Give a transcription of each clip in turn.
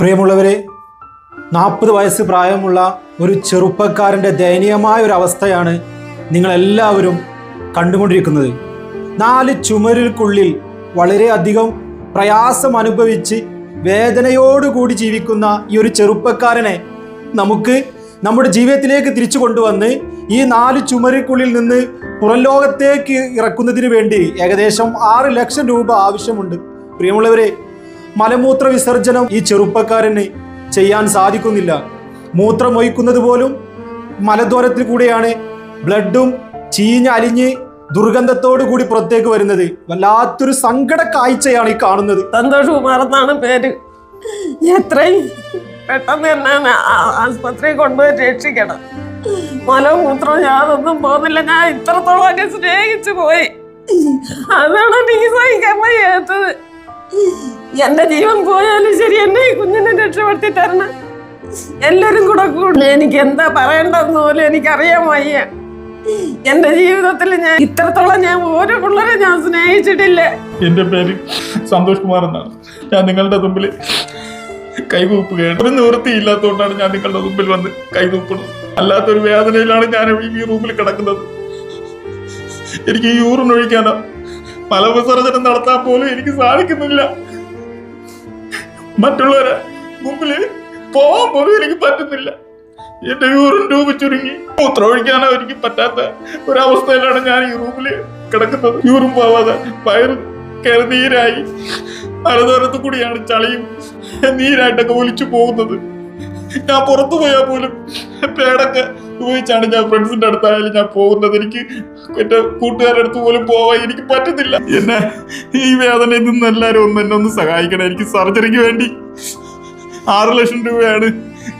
പ്രിയമുള്ളവരെ, 40 വയസ്സ് പ്രായമുള്ള ഒരു ചെറുപ്പക്കാരൻ്റെ ദയനീയമായ ഒരു അവസ്ഥയാണ് നിങ്ങളെല്ലാവരും കണ്ടുകൊണ്ടിരിക്കുന്നത്. 4 ചുമരുകൾക്കുള്ളിൽ വളരെയധികം പ്രയാസം അനുഭവിച്ച് വേദനയോടുകൂടി ജീവിക്കുന്ന ഈ ഒരു ചെറുപ്പക്കാരനെ നമുക്ക് നമ്മുടെ ജീവിതത്തിലേക്ക് തിരിച്ചു കൊണ്ടുവന്ന് ഈ 4 ചുമരുകൾക്കുള്ളിൽ നിന്ന് പുറം ലോകത്തേക്ക് ഇറക്കുന്നതിന് വേണ്ടി ഏകദേശം 6 ലക്ഷം രൂപ ആവശ്യമുണ്ട്. പ്രിയമുള്ളവരെ, മലമൂത്ര വിസർജനം ഈ ചെറുപ്പക്കാരന് ചെയ്യാൻ സാധിക്കുന്നില്ല. മൂത്രമൊഴിക്കുന്നത് പോലും മലദ്വാരത്തിൽ കൂടെയാണ്. ബ്ലഡും ചീഞ്ഞലിഞ്ഞ് ദുർഗന്ധത്തോടു കൂടി പുറത്തേക്ക് വരുന്നത്. വല്ലാത്തൊരു സങ്കട കാഴ്ചയാണ് ഈ കാണുന്നത്. സന്തോഷ് കുമാർ എന്നാണ് പേര്. എത്രയും പെട്ടെന്ന് തന്നെ ആസ്പത്രിയിൽ കൊണ്ടുപോയി രക്ഷിക്കണം. മലമൂത്രം യാതൊന്നും പോകുന്നില്ല. ഞാൻ ഇത്രത്തോളം ഒക്കെ സ്നേഹിച്ചു പോയി. അതാണ് എനിക്ക് സഹിക്കാൻ വയ്യാത്തത്. എന്റെ ജീവൻ പോയാലും ശരി, എന്നെ ഈ കുഞ്ഞിനെ രക്ഷപ്പെടുത്തി തരണം. എല്ലാരും കൂടെ എനിക്ക് എന്താ പറയണ്ടെന്ന് പോലും എനിക്കറിയാൻ വയ്യ. എന്റെ ജീവിതത്തിൽ ഞാൻ ഇത്രത്തോളം ഓരോ പിള്ളേരെ ഞാൻ സ്നേഹിച്ചിട്ടില്ല. എന്റെ പേര് സന്തോഷ് കുമാർ എന്നാണ്. ഞാൻ നിങ്ങളുടെ മുമ്പിൽ കൈകൂപ്പുകയാണ്. ഒരു നിവൃത്തിയില്ലാത്തതുകൊണ്ടാണ് ഞാൻ നിങ്ങളുടെ മുമ്പിൽ വന്ന് കൈകൂപ്പുന്നത്. അല്ലാത്തൊരു വേദനയിലാണ് ഞാൻ ഈ റൂമിൽ കിടക്കുന്നത്. എനിക്ക് യൂറിൻ ഒഴിക്കാനോ മലവിസർജനം നടത്താൻ പോലും എനിക്ക് സാധിക്കുന്നില്ല. മറ്റുള്ളവരെ മുമ്പിൽ പോവാൻ പോലും എനിക്ക് പറ്റുന്നില്ല. എന്റെ യൂറിൻ രൂപ ചുരുങ്ങി മൂത്രം ഒഴിക്കാനോ എനിക്ക് പറ്റാത്ത ഒരവസ്ഥയിലാണ് ഞാൻ ഈ റൂമിൽ കിടക്കുന്നത്. യൂറിൻ പോവാതെ വയറ് കയറി നീരായി മലദ്വാരത്തു കൂടിയാണ് ചളിയും നീരായിട്ടൊക്കെ ഒലിച്ചു പോകുന്നത്. ഞാൻ പുറത്തു പോയാൽ പോലും പേടൊക്കെ ഉപയോഗിച്ചാണ് ഞാൻ ഫ്രണ്ട്സിന്റെ അടുത്തായാലും ഞാൻ പോകുന്നത്. എനിക്ക് എന്റെ കൂട്ടുകാരുടെ അടുത്ത് പോലും പോവാൻ എനിക്ക് പറ്റുന്നില്ല. എന്നെ ഈ വേദനയിൽ നിന്ന് എല്ലാവരും എന്നെ ഒന്ന് സഹായിക്കണം. എനിക്ക് സർജറിക്ക് വേണ്ടി 6 ലക്ഷം രൂപയാണ്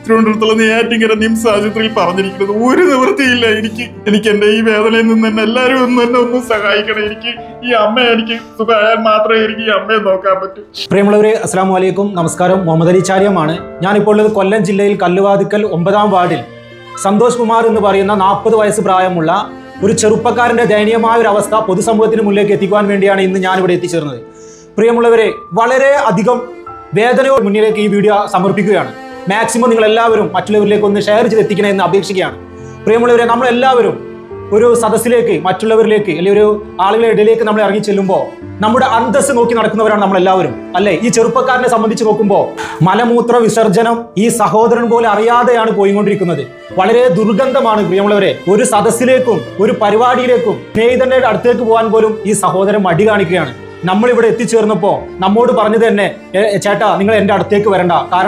തിരുവനന്തപുരത്തുള്ള നെയ്യാറ്റിൻകര നിംസ് ആശുപത്രിയിൽ പറഞ്ഞിരിക്കുന്നത്. ഒരു നിവൃത്തിയില്ല എനിക്ക് എന്റെ ഈ വേദനയിൽ നിന്ന് തന്നെ എല്ലാവരും എന്നെ ഒന്ന് സഹായിക്കണം. എനിക്ക് ഈ അമ്മയെ എനിക്ക് സുഖമായാൽ മാത്രമേ എനിക്ക് ഈ അമ്മയെ നോക്കാൻ പറ്റൂ. പ്രിയമുള്ളവരെ, അസ്സലാമു അലൈക്കും, നമസ്കാരം. മുഹമ്മദ് അലി ചാര്യമാണ്. ഞാനിപ്പോൾ ഉള്ളത് കൊല്ലം ജില്ലയിൽ കല്ലുവാതിക്കൽ 9-ാം വാർഡിൽ സന്തോഷ് കുമാർ എന്ന് പറയുന്ന 40 വയസ്സ് പ്രായമുള്ള ഒരു ചെറുപ്പക്കാരൻ്റെ ദയനീയമായ ഒരു അവസ്ഥ പൊതുസമൂഹത്തിന് മുന്നിലേക്ക് എത്തിക്കുവാൻ വേണ്ടിയാണ് ഇന്ന് ഞാനിവിടെ എത്തിച്ചേർന്നത്. പ്രിയമുള്ളവരെ, വളരെ അധികം വേദനയോട് മുന്നിലേക്ക് ഈ വീഡിയോ സമർപ്പിക്കുകയാണ്. മാക്സിമം നിങ്ങൾ എല്ലാവരും മറ്റുള്ളവരിലേക്ക് ഒന്ന് ഷെയർ ചെയ്ത് എത്തിക്കണമെന്ന് അപേക്ഷിക്കുകയാണ്. പ്രിയമുള്ളവരെ, നമ്മളെല്ലാവരും ഒരു സദസ്സിലേക്ക്, മറ്റുള്ളവരിലേക്ക്, അല്ലെങ്കിൽ ഒരു ആളുകളുടെ ഇടയിലേക്ക് നമ്മൾ ഇറങ്ങി ചെല്ലുമ്പോൾ നമ്മുടെ അന്തസ്സ് നോക്കി നടക്കുന്നവരാണ് നമ്മളെല്ലാവരും, അല്ലേ? ഈ ചെറുപ്പക്കാരനെ സംബന്ധിച്ച് നോക്കുമ്പോൾ മലമൂത്ര വിസർജനം ഈ സഹോദരൻ പോലെ അറിയാതെയാണ് പോയിക്കൊണ്ടിരിക്കുന്നത്. വളരെ ദുർഗന്ധമാണ്. പ്രിയമുള്ളവരെ, ഒരു സദസ്സിലേക്കും ഒരു പരിപാടിയിലേക്കും സ്നേഹിതന്റെ അടുത്തേക്ക് പോകാൻ പോലും ഈ സഹോദരൻ മടി കാണിക്കുകയാണ്. നമ്മളിവിടെ എത്തിച്ചേർന്നപ്പോൾ നമ്മോട് പറഞ്ഞത് തന്നെ, ചേട്ടാ നിങ്ങൾ എൻ്റെ അടുത്തേക്ക് വരണ്ട, കാരണം